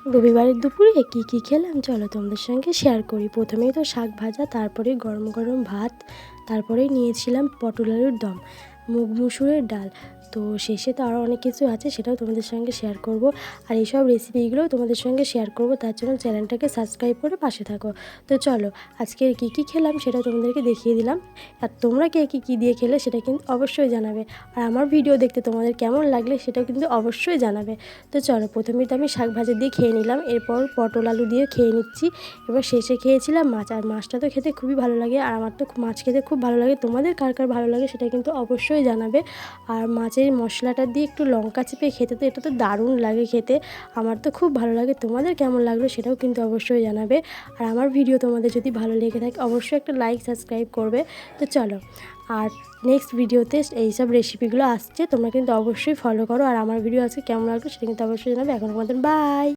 রবিবারের দুপুরে কী খেলাম চলো তোমাদের সঙ্গে শেয়ার করি। প্রথমেই তো শাক ভাজা, তারপরে গরম গরম ভাত, তারপরে নিয়েছিলাম পটল আলুর দম, মুগ মুসুরের ডাল। তো শেষে তো আরও অনেক কিছু আছে, সেটাও তোমাদের সঙ্গে শেয়ার করব। আর এইসব রেসিপিগুলোও তোমাদের সঙ্গে শেয়ার করব, তার জন্য চ্যানেলটাকে সাবস্ক্রাইব করে পাশে থাকো। তো চলো আজকে কী খেলাম সেটা তোমাদেরকে দেখিয়ে দিলাম। আর তোমরা কে কী দিয়ে খেলে সেটা কিন্তু অবশ্যই জানাবে। আর আমার ভিডিও দেখতে তোমাদের কেমন লাগলে সেটাও কিন্তু অবশ্যই জানাবে। তো চলো প্রথমেই তো আমি শাক ভাজা দিয়ে খেয়ে নিলাম, এরপর পটল আলু দিয়ে খেয়ে নিচ্ছি, এবার শেষে খেয়েছিলাম মাছ। আর মাছটা তো খেতে খুবই ভালো লাগে, আর আমার তো মাছ খেতে খুব ভালো লাগে। তোমাদের কার কার ভালো লাগে সেটা কিন্তু অবশ্যই জানাবে। আর মাছের মশলাটা দিয়ে একটু লঙ্কা চিপে খেতে তো এটা তো দারুণ লাগে খেতে, আমার তো খুব ভালো লাগে। তোমাদের কেমন লাগলো সেটাও কিন্তু অবশ্যই জানাবে। আর আমার ভিডিও তোমাদের যদি ভালো লেগে থাকে অবশ্যই একটা লাইক সাবস্ক্রাইব করবে। তো চলো, আর নেক্সট ভিডিওতে এইসব রেসিপিগুলো আসছে, তোমরা কিন্তু অবশ্যই ফলো করো। আর আমার ভিডিও আজকে কেমন লাগলো সেটা কিন্তু অবশ্যই জানাবে। এখন মতন বাই।